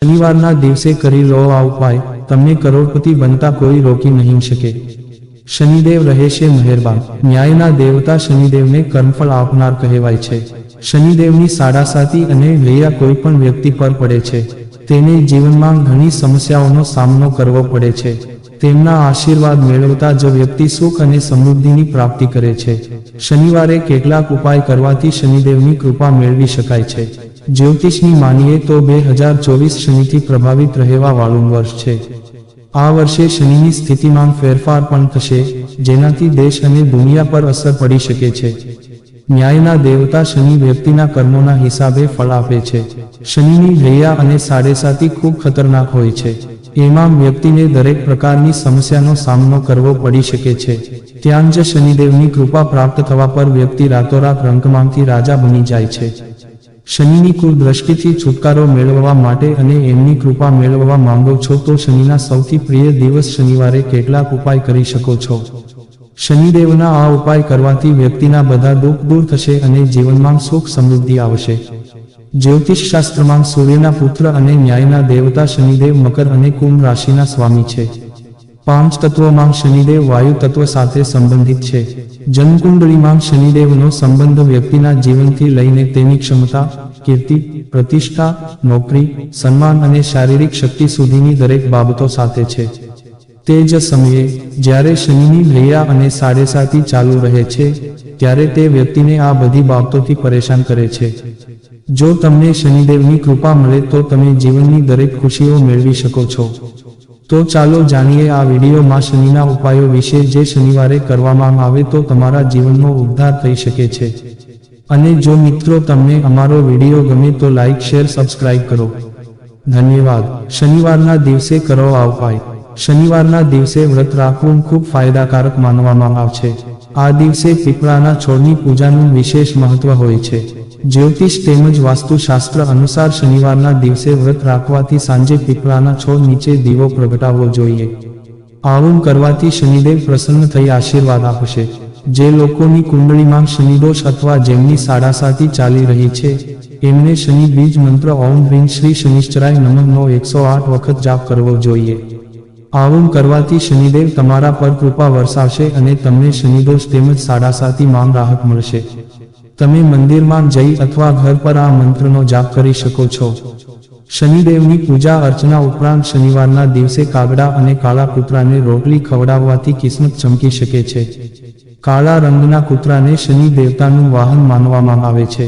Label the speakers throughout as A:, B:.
A: શનિવારના દિવસે કરી લો આ ઉપાય, તમને કરોડપતિ બનતા કોઈ રોકી નહીં શકે। શનિદેવ રહેશે મહેરબાન। ન્યાયના દેવતા શનિદેવને કર્મફળ આપનાર કહેવાય છે। શનિદેવની સાડાસાતી અને લૈયા કોઈ પણ વ્યક્તિ પર પડે છે તેને જીવનમાં ઘણી સમસ્યાઓનો સામનો કરવો પડે છે। તેમના આશીર્વાદ મેળવતા જ વ્યક્તિ સુખ અને સમૃદ્ધિની પ્રાપ્તિ કરે છે। શનિવારે કેટલાક ઉપાય કરવાથી શનિદેવની કૃપા મેળવી શકાય છે। જ્યોતિષની માનીએ તો 2024 શનિથી પ્રભાવિત રહેવા વાળું વર્ષ છે। આ વર્ષે શનિની સ્થિતિમાં ફેરફાર પણ થશે, જેનાથી દેશ અને દુનિયા પર અસર પડી શકે છે। ન્યાયના દેવતા શનિ વ્યક્તિના કર્મોના હિસાબે ફળ આપે છે। શનિની લૈયા અને સાડેસાતી ખૂબ ખતરનાક હોય છે। એમાં વ્યક્તિને દરેક પ્રકારની સમસ્યાનો સામનો કરવો પડી શકે છે। ત્યાં જ શનિદેવની કૃપા પ્રાપ્ત થવા પર વ્યક્તિ રાતોરાત રંકમાંથી રાજા બની જાય છે। શનિની કુદૃષ્ટિથી છુટકારો મેળવવા માટે અને એમની કૃપા મેળવવા માંગો છો તો શનિના સૌથી પ્રિય દિવસ શનિવારે કેટલાક ઉપાય કરી શકો છો। શનિદેવના આ ઉપાય કરવાથી વ્યક્તિના બધા દુઃખ દૂર થશે અને જીવનમાં સુખ સમૃદ્ધિ આવશે। જ્યોતિષ શાસ્ત્રમાં સૂર્યના પુત્ર અને ન્યાયના દેવતા શનિદેવ મકર અને કુંભ રાશિના સ્વામી છે। 5 તત્વોમાં શનિદેવ વાયુ તત્વ સાથે સંબંધિત છે। જન્મકુંડળીમાં શનિદેવનો સંબંધ વ્યક્તિના જીવનથી લઈને તેની ક્ષમતા, કીર્તિ, પ્રતિષ્ઠા, નોકરી, સન્માન અને શારીરિક શક્તિ સુધીની દરેક બાબતો સાથે છે। તે જ સમયે જ્યારે શનિની લૈયા અને સાડેસાતી ચાલુ રહે છે ત્યારે તે વ્યક્તિને આ બધી બાબતોથી પરેશાન કરે છે। જો તમને શનિદેવની કૃપા મળે તો તમે જીવનની દરેક ખુશીઓ મેળવી શકો છો। તો ચાલો જાણીએ આ વિડીયોમાં શનિના ઉપાયો વિશે જે શનિવારે કરવામાં આવે તો તમારા જીવનનો ઉદ્ધાર થઈ શકે છે। અને જો મિત્રો તમને અમારો વિડીયો ગમે તો લાઈક, શેર, સબસ્ક્રાઇબ કરો। ધન્યવાદ। શનિવારના દિવસે કરો આ ઉપાય। શનિવારના દિવસે વ્રત રાખવું ખૂબ ફાયદાકારક માનવામાં આવે છે। આ દિવસે પીપળાના છોડની પૂજાનું વિશેષ મહત્વ હોય છે। જ્યોતિષ તેમજ વાસ્તુશાસ્ત્ર અનુસાર શનિવારના દિવસે વ્રત રાખવાથી સાંજે પીપળાના છોડ નીચે દીવો પ્રગટાવવો જોઈએ। આવું કરવાથી શનિદેવ પ્રસન્ન થઈ આશીર્વાદ આપશે। જે લોકોની કુંડળીમાં શનિદોષ અથવા જેમની સાડાસાતી ચાલી રહી છે એમને શનિ બીજ મંત્ર ઓમ હ્રીં શ્રી શનિશ્ચરાય નમઃનો 108 વખત જાપ કરવો જોઈએ। આવું કરવાથી શનિદેવ તમારા પર કૃપા વરસાવશે અને તમને શનિદોષ તેમજ સાડાસાતીમાં રાહત મળશે। તમે મંદિરમાં જઈ અથવા ઘર પર આ મંત્રનો જાપ કરી શકો છો। શનિદેવની પૂજા અર્ચના ઉપરાંત શનિવારના દિવસે કાગડા અને કાળા કૂતરાને રોટલી ખવડાવવાથી કિસ્મત ચમકી શકે છે। કાળા રંગના કૂતરાને શનિ દેવતાનું વાહન માનવામાં આવે છે।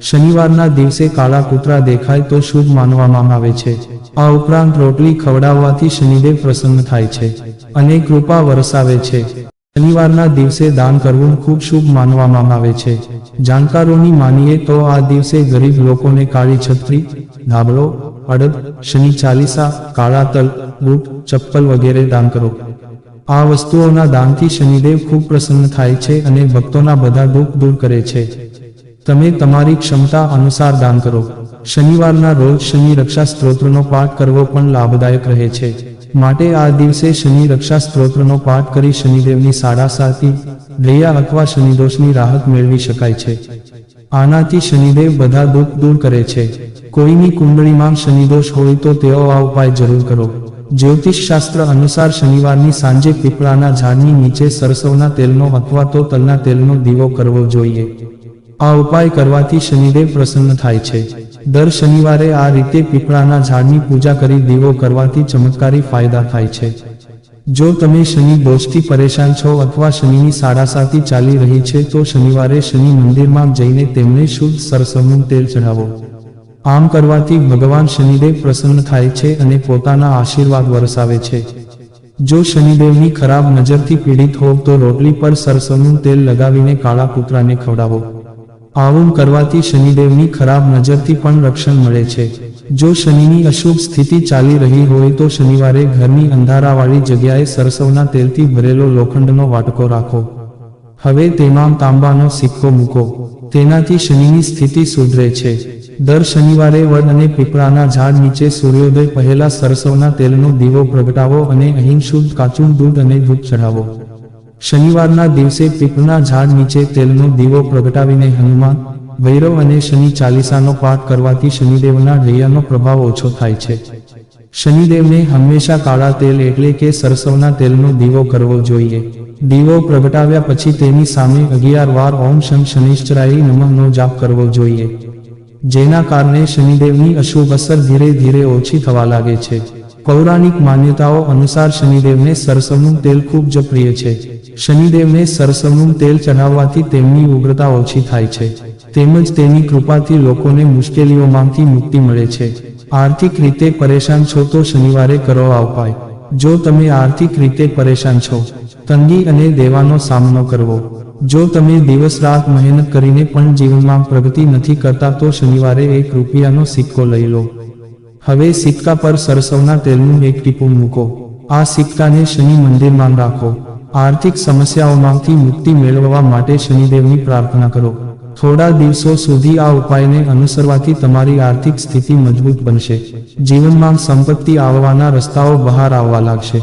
A: શનિવારના દિવસે કાળા કૂતરા દેખાય તો શુભ માનવામાં આવે છે। આ ઉપરાંત રોટલી ખવડાવવાથી શનિદેવ પ્રસન્ન થાય છે અને કૃપા વરસાવે છે। શનિવારના દિવસે દાન કરવું ખૂબ શુભ માનવામાં આવે છે। જાણકારોની માનીએ તો આ દિવસે ગરીબ લોકોને કાળી છત્રી, ધાબળો, અડદ, શનિ ચાલીસા, કાળા તલ, બૂટ, ચપ્પલ વગેરે દાન કરો। આ વસ્તુઓના દાનથી શનિદેવ ખૂબ પ્રસન્ન થાય છે અને ભક્તોના બધા દુઃખ દૂર કરે છે। તમે તમારી ક્ષમતા અનુસાર દાન કરો। શનિવારના રોજ શનિ રક્ષા સ્તોત્રનો પાઠ કરવો પણ લાભદાયક રહે છે। માટે આ દિવસે શનિ રક્ષા સ્તોત્રનો પાઠ કરી શનિદેવની સાડાસાતી, લૈયા અથવા શનિદોષની રાહત મેળવી શકાય છે। આનાથી શનિદેવ બધા દુઃખ દૂર કરે છે। કોઈની કુંડળીમાં શનિદોષ હોય તો તેઓ આ ઉપાય જરૂર કરો। જ્યોતિષ શાસ્ત્ર અનુસાર શનિવારની સાંજે પીપળાના ઝાડની નીચે સરસવના તેલનો અથવા તો તલના તેલનો દીવો કરવો જોઈએ। આ ઉપાય કરવાથી શનિદેવ પ્રસન્ન થાય છે। દર શનિવારે આ રીતે પીપળાના ઝાડની પૂજા કરી દીવો કરવાથી ચમત્કારી ફાયદા થાય છે। જો તમે શનિ દોષથી પરેશાન છો અથવા શનિની સાડાસાતી ચાલી રહી છે તો શનિવારે શનિ મંદિરમાં જઈને તેમને શુદ્ધ સરસવનું તેલ ચઢાવો। આમ કરવાથી ભગવાન શનિદેવ પ્રસન્ન થાય છે અને પોતાના આશીર્વાદ વરસાવે છે। જો શનિદેવની ખરાબ નજરથી પીડિત હોવ તો રોટલી પર સરસવનું તેલ લગાવીને કાળા કૂતરાને ખવડાવો। આવું કરવાથી શનિદેવની ખરાબ નજરથી પણ રક્ષણ મળે છે। જો શનિની અશુભ સ્થિતિ ચાલી રહી હોય તો શનિવારે ઘરની અંધારાવાળી જગ્યાએ સરસવના તેલથી ભરેલો લોખંડનો વાટકો રાખો। હવે તેમાં તાંબાનો સિક્કો મૂકો। તેનાથી શનિની સ્થિતિ સુધરે છે। દર શનિવારે વડ અને પીપળાના ઝાડ નીચે સૂર્યોદય પહેલા સરસવના તેલનો દીવો પ્રગટાવો અને અહીં શુદ્ધ કાચું દૂધ અને ધૂપ ચઢાવો। શનિવારના દિવસે પીપળના ઝાડ નીચે તેલનો દીવો પ્રગટાવીને હનુમાન, ભૈરવ અને શનિ ચાલીસાનો પાઠ કરવાથી શનિદેવના લૈયાનો પ્રભાવ ઓછો થાય છે। શનિદેવને હંમેશા કાળા તેલ એટલે કે સરસવના તેલનો દીવો કરવો જોઈએ. દીવો પ્રગટાવ્યા પછી તેની સામે 11 વાર ઓમ શં શનિશ્ચરાય નમઃનો જાપ કરવો જોઈએ, જેના કારણે શનિદેવની અશુભ અસર ધીરે ધીરે ઓછી થવા લાગે છે. પૌરાણિક માન્યતાઓ અનુસાર શનિદેવને સરસવનું તેલ ખૂબ જ પ્રિય છે. શનિદેવને સરસવનું તેલ ચઢાવવાથી તેમની ઉગ્રતા ઓછી થાય છે, તેમજ તેની કૃપાથી લોકોને મુશ્કેલીઓમાંથી મુક્તિ મળે છે. આર્થિક રીતે પરેશાન છો તો શનિવારે કરો આ ઉપાય. જો તમે આર્થિક રીતે પરેશાન છો, તંગી અને દેવાનો સામનો કરવો, જો તમે દિવસ રાત મહેનત કરીને પણ જીવનમાં પ્રગતિ નથી કરતા તો શનિવારે 1 રૂપિયાનો સિક્કો લઈ લો. હવે સિક્કા પર સરસવના તેલનું 1 ટીપું મૂકો. આ સિક્કાને શનિ મંદિરમાં રાખો. આર્થિક સમસ્યાઓમાંથી મુક્તિ મેળવવા માટે શનિદેવની પ્રાર્થના કરો. થોડા દિવસો સુધી આ ઉપાયને અનુસરવાથી તમારી આર્થિક સ્થિતિ મજબૂત બનશે. જીવનમાં સંપત્તિ આવવાના રસ્તાઓ બહાર આવવા લાગશે.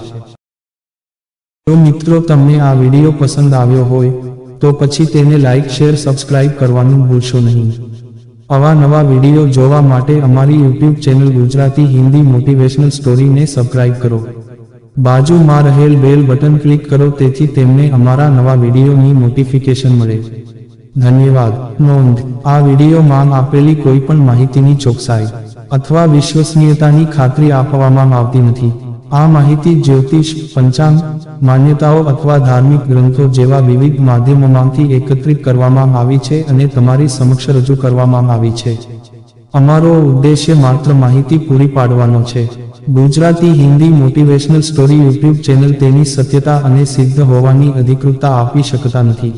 A: જો મિત્રો તમને આ વિડીયો પસંદ આવ્યો હોય તો પછી તેને લાઈક, શેર, સબસ્ક્રાઇબ કરવાનું ભૂલશો નહીં. આવા નવા વિડીયો જોવા માટે અમારી YouTube channel Gujarati Hindi motivational સ્ટોરીને સબસ્ક્રાઇબ કરો. બાજુમાં રહેલ બેલ બટન ક્લિક કરો તેથી તેમને અમારા નવા વિડીયોની નોટિફિકેશન મળે. ધન્યવાદ. નોંધ: આ વિડીયોમાં આપેલી કોઈ પણ માહિતીની ચોકસાઈ અથવા વિશ્વસનીયતાની ખાતરી આપવામાં આવતી નથી. આ માહિતી જ્યોતિષ, પંચાંગ, માન્યતાઓ અથવા ધાર્મિક ગ્રંથો જેવા વિવિધ માધ્યમોમાંથી એકત્રિત કરવામાં આવી છે અને તમારી સમક્ષ રજૂ કરવામાં આવી છે. અમારો ઉદ્દેશ્ય માત્ર માહિતી પૂરી પાડવાનો છે. Gujarati Hindi motivational story YouTube channel તેની સત્યતા અને સિદ્ધ હોવાની અધિકૃતતા આપી શકતા નથી.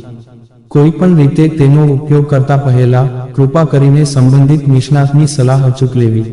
A: કોઈપણ રીતે તેનો ઉપયોગ કરતા પહેલા કૃપા કરીને સંબંધિત નિષ્ણાતની સલાહ અચૂક લેવી.